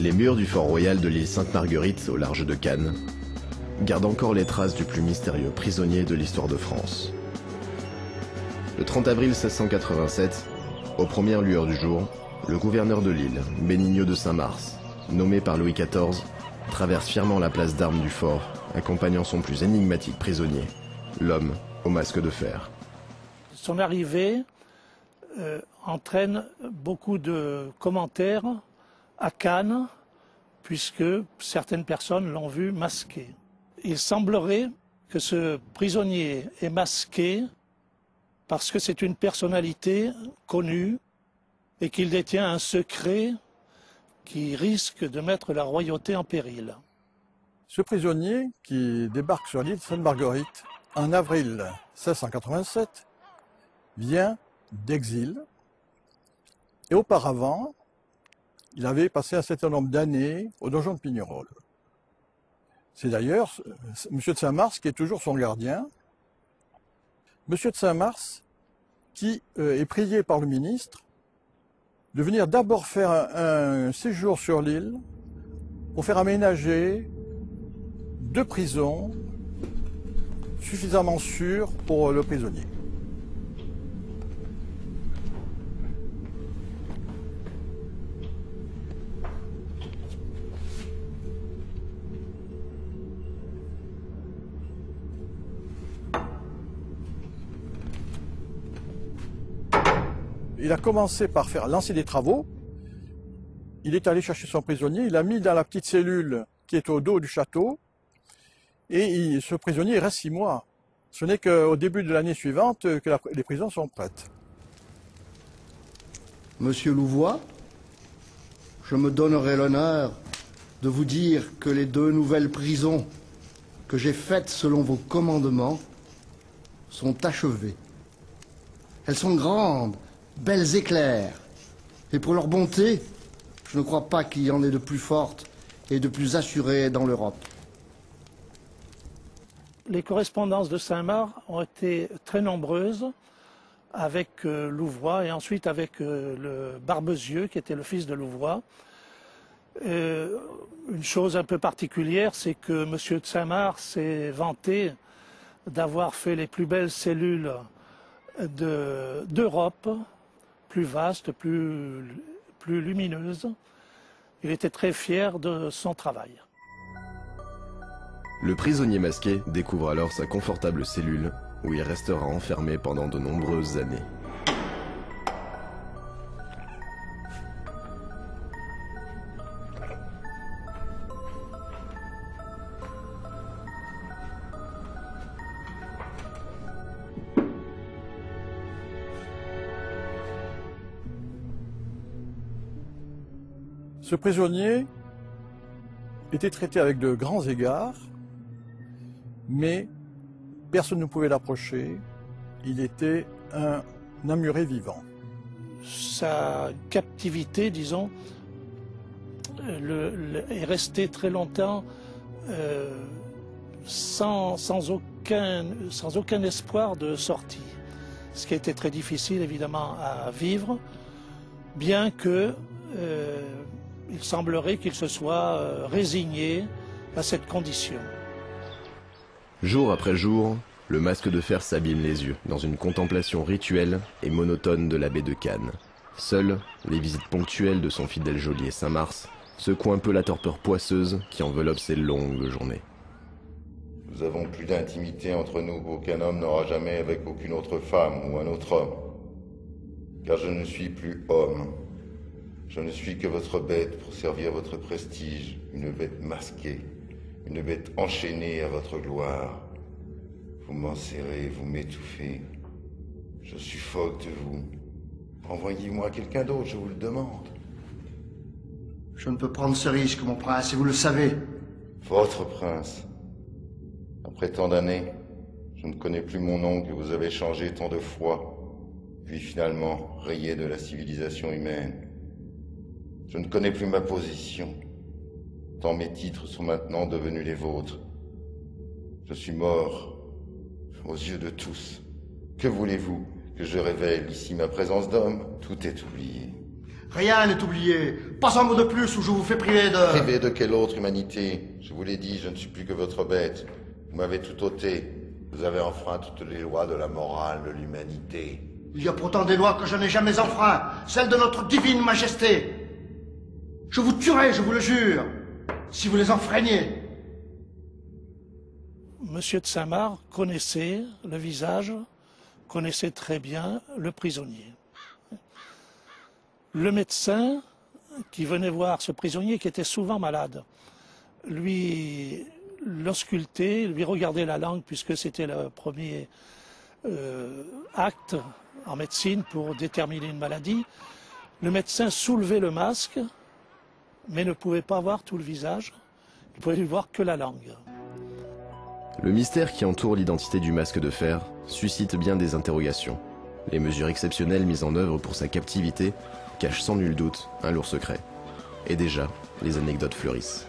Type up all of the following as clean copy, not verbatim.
Les murs du fort royal de l'île Sainte-Marguerite, au large de Cannes, gardent encore les traces du plus mystérieux prisonnier de l'histoire de France. Le 30 avril 1687, aux premières lueurs du jour, le gouverneur de l'île, Bénigneux de Saint-Mars, nommé par Louis XIV, traverse fièrement la place d'armes du fort, accompagnant son plus énigmatique prisonnier, l'homme au masque de fer. Son arrivée entraîne beaucoup de commentaires à Cannes, puisque certaines personnes l'ont vu masqué. Il semblerait que ce prisonnier est masqué parce que c'est une personnalité connue et qu'il détient un secret qui risque de mettre la royauté en péril. Ce prisonnier qui débarque sur l'île Sainte-Marguerite en avril 1687 vient d'exil et auparavant il avait passé un certain nombre d'années au donjon de Pignerol. C'est d'ailleurs M. de Saint-Mars qui est toujours son gardien. M. de Saint-Mars qui est prié par le ministre de venir d'abord faire un séjour sur l'île pour faire aménager 2 prisons suffisamment sûres pour le prisonnier. Il a commencé par lancer des travaux. Il est allé chercher son prisonnier, il l'a mis dans la petite cellule qui est au dos du château. Et ce prisonnier reste 6 mois. Ce n'est qu'au début de l'année suivante que les prisons sont prêtes. Monsieur Louvois, je me donnerai l'honneur de vous dire que les 2 nouvelles prisons que j'ai faites selon vos commandements sont achevées. Elles sont grandes, belles et claires. Et pour leur bonté, je ne crois pas qu'il y en ait de plus fortes et de plus assurées dans l'Europe. Les correspondances de Saint-Mars ont été très nombreuses avec Louvois et ensuite avec le Barbezieux, qui était le fils de Louvois. Une chose un peu particulière, c'est que M. de Saint-Mars s'est vanté d'avoir fait les plus belles cellules d'Europe, plus vastes, plus lumineuses. Il était très fier de son travail. Le prisonnier masqué découvre alors sa confortable cellule où il restera enfermé pendant de nombreuses années. Ce prisonnier était traité avec de grands égards, mais personne ne pouvait l'approcher. Il était un ammuré vivant. Sa captivité, disons, est restée très longtemps sans aucun espoir de sortie. Ce qui était très difficile, évidemment, à vivre, bien que il semblerait qu'il se soit résigné à cette condition. Jour après jour, le masque de fer s'abîme les yeux dans une contemplation rituelle et monotone de la baie de Cannes. Seules les visites ponctuelles de son fidèle geôlier Saint-Mars secouent un peu la torpeur poisseuse qui enveloppe ces longues journées. Nous avons plus d'intimité entre nous qu'aucun homme n'aura jamais avec aucune autre femme ou un autre homme. Car je ne suis plus homme. Je ne suis que votre bête pour servir votre prestige, une bête masquée, une bête enchaînée à votre gloire. Vous m'enserrez, vous m'étouffez. Je suffoque de vous. Envoyez-moi quelqu'un d'autre, je vous le demande. Je ne peux prendre ce risque, mon prince, et vous le savez. Votre prince. Après tant d'années, je ne connais plus mon nom que vous avez changé tant de fois, puis finalement rayé de la civilisation humaine. Je ne connais plus ma position, tant mes titres sont maintenant devenus les vôtres. Je suis mort, aux yeux de tous. Que voulez-vous que je révèle ici ma présence d'homme? Tout est oublié. Rien n'est oublié. Pas un mot de plus ou je vous fais priver de... Privé de quelle autre humanité? Je vous l'ai dit, je ne suis plus que votre bête. Vous m'avez tout ôté. Vous avez enfreint toutes les lois de la morale, de l'humanité. Il y a pourtant des lois que je n'ai jamais enfreintes, celles de notre divine majesté. Je vous tuerai, je vous le jure, si vous les enfreigniez. Monsieur de Saint-Marc connaissait le visage, connaissait très bien le prisonnier. Le médecin qui venait voir ce prisonnier, qui était souvent malade, lui l'auscultait, lui regardait la langue, puisque c'était le premier acte en médecine pour déterminer une maladie. Le médecin soulevait le masque, mais ne pouvait pas voir tout le visage, il pouvait lui voir que la langue. Le mystère qui entoure l'identité du masque de fer suscite bien des interrogations. Les mesures exceptionnelles mises en œuvre pour sa captivité cachent sans nul doute un lourd secret. Et déjà, les anecdotes fleurissent.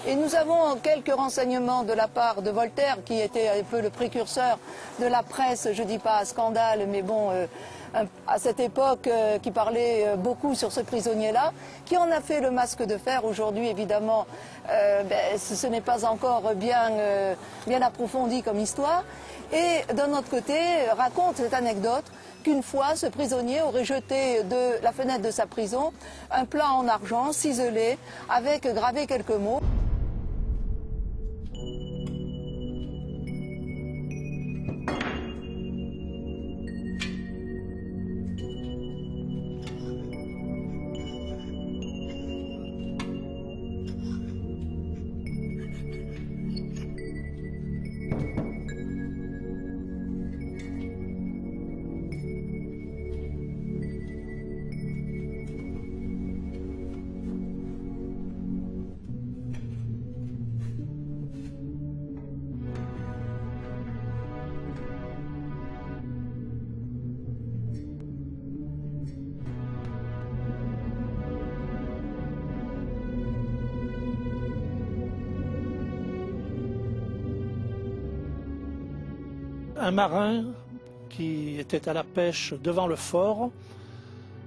Et nous avons quelques renseignements de la part de Voltaire, qui était un peu le précurseur de la presse, je ne dis pas à scandale, mais bon, à cette époque, qui parlait beaucoup sur ce prisonnier-là, qui en a fait le masque de fer. Aujourd'hui, évidemment, ce n'est pas encore bien approfondi comme histoire. Et d'un autre côté, raconte cette anecdote qu'une fois, ce prisonnier aurait jeté de la fenêtre de sa prison un plat en argent ciselé avec gravé quelques mots. Un marin qui était à la pêche devant le fort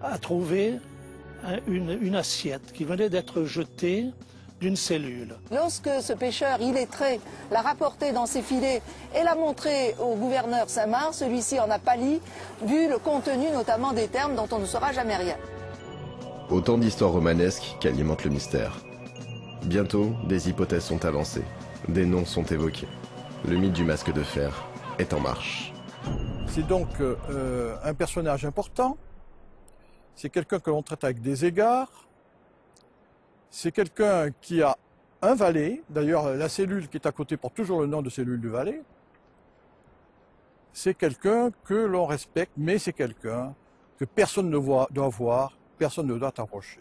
a trouvé une assiette qui venait d'être jetée d'une cellule. Lorsque ce pêcheur illettré l'a rapporté dans ses filets et l'a montré au gouverneur Saint-Marc, celui-ci en a pâli, vu le contenu notamment des termes dont on ne saura jamais rien. Autant d'histoires romanesques qu'alimentent le mystère. Bientôt, des hypothèses sont avancées, des noms sont évoqués. Le mythe du masque de fer est en marche. C'est donc un personnage important, c'est quelqu'un que l'on traite avec des égards, c'est quelqu'un qui a un valet, d'ailleurs la cellule qui est à côté porte toujours le nom de cellule du valet, c'est quelqu'un que l'on respecte, mais c'est quelqu'un que personne ne doit voir, personne ne doit approcher.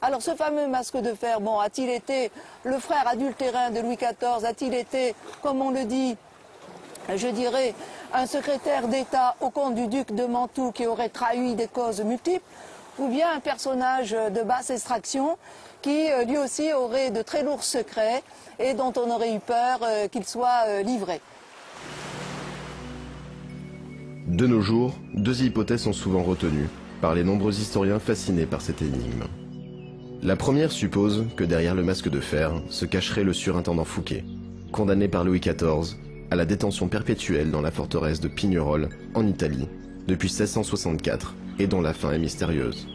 Alors ce fameux masque de fer, bon, a-t-il été le frère adultérin de Louis XIV? A-t-il été, comme on le dit, je dirais, un secrétaire d'État au compte du duc de Mantoue qui aurait trahi des causes multiples? Ou bien un personnage de basse extraction qui lui aussi aurait de très lourds secrets et dont on aurait eu peur qu'il soit livré? De nos jours, deux hypothèses sont souvent retenues par les nombreux historiens fascinés par cette énigme. La première suppose que derrière le masque de fer se cacherait le surintendant Fouquet, condamné par Louis XIV à la détention perpétuelle dans la forteresse de Pignerol, en Italie, depuis 1664, et dont la fin est mystérieuse.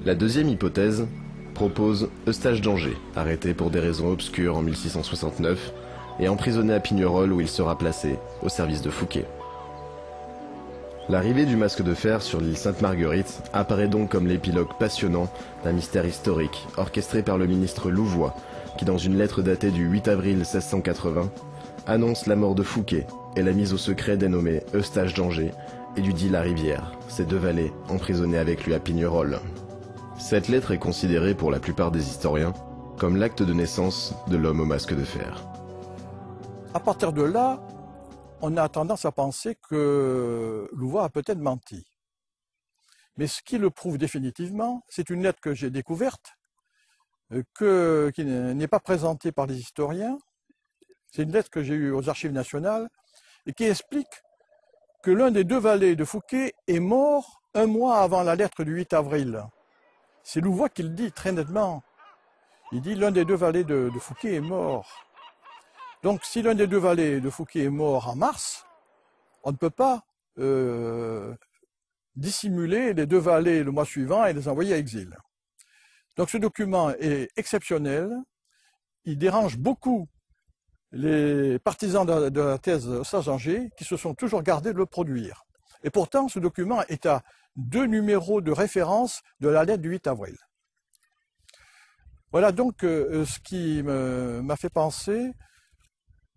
La deuxième hypothèse propose Eustache d'Angers, arrêté pour des raisons obscures en 1669, et emprisonné à Pignerol où il sera placé au service de Fouquet. L'arrivée du masque de fer sur l'île Sainte-Marguerite apparaît donc comme l'épilogue passionnant d'un mystère historique orchestré par le ministre Louvois, qui dans une lettre datée du 8 avril 1680 annonce la mort de Fouquet et la mise au secret des nommés Eustache d'Angers et du dit Larivière, ses deux valets emprisonnés avec lui à Pignerol. Cette lettre est considérée pour la plupart des historiens comme l'acte de naissance de l'homme au masque de fer. À partir de là, on a tendance à penser que Louvois a peut-être menti. Mais ce qui le prouve définitivement, c'est une lettre que j'ai découverte, qui n'est pas présentée par les historiens. C'est une lettre que j'ai eue aux Archives nationales et qui explique que l'un des deux valets de Fouquet est mort un mois avant la lettre du 8 avril. C'est Louvois qui le dit très nettement. Il dit l'un des deux valets de Fouquet est mort. Donc si l'un des deux valets de Fouquet est mort en mars, on ne peut pas dissimuler les deux valets le mois suivant et les envoyer à exil. Donc ce document est exceptionnel. Il dérange beaucoup les partisans de la thèse Sage-Anger qui se sont toujours gardés de le produire. Et pourtant, ce document est à 2 numéros de référence de la lettre du 8 avril. Voilà donc ce qui m'a fait penser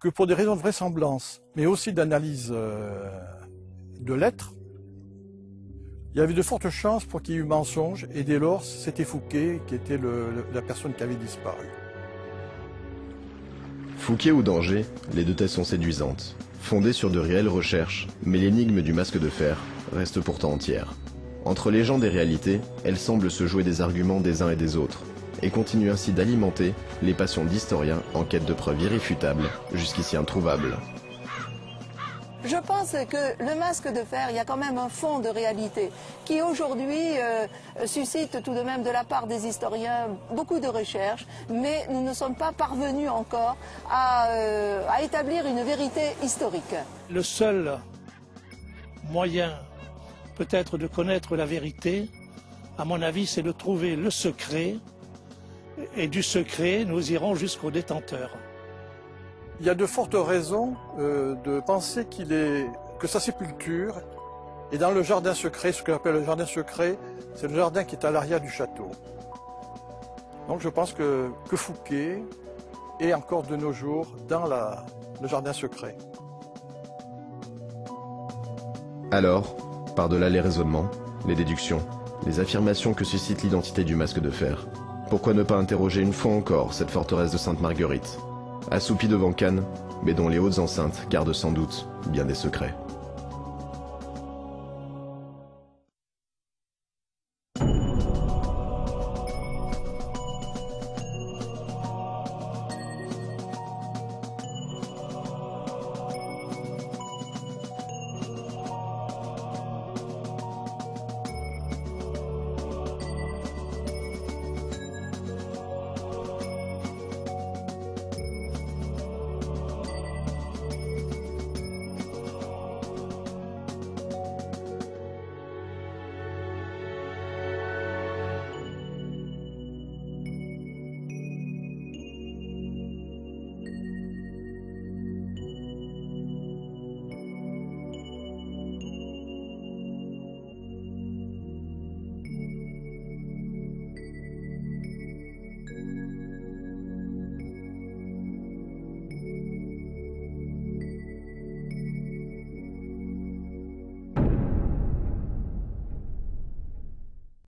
que pour des raisons de vraisemblance, mais aussi d'analyse de lettres, il y avait de fortes chances pour qu'il y ait eu mensonge, et dès lors, c'était Fouquet qui était la personne qui avait disparu. Fouquet ou danger, les deux thèses sont séduisantes, fondées sur de réelles recherches, mais l'énigme du masque de fer reste pourtant entière. Entre légende et réalité, elle semble se jouer des arguments des uns et des autres, et continue ainsi d'alimenter les passions d'historiens en quête de preuves irréfutables, jusqu'ici introuvables. Je pense que le masque de fer, il y a quand même un fond de réalité qui aujourd'hui suscite tout de même de la part des historiens beaucoup de recherches, mais nous ne sommes pas parvenus encore à établir une vérité historique. Le seul moyen peut-être de connaître la vérité, à mon avis, c'est de trouver le secret, et du secret, nous irons jusqu'au détenteur. Il y a de fortes raisons de penser que sa sépulture est dans le jardin secret. Ce qu'on appelle le jardin secret, c'est le jardin qui est à l'arrière du château. Donc je pense que Fouquet est encore de nos jours dans le jardin secret. Alors, par-delà les raisonnements, les déductions, les affirmations que suscite l'identité du masque de fer, pourquoi ne pas interroger une fois encore cette forteresse de Sainte-Marguerite, assoupie devant Cannes, mais dont les hautes enceintes gardent sans doute bien des secrets.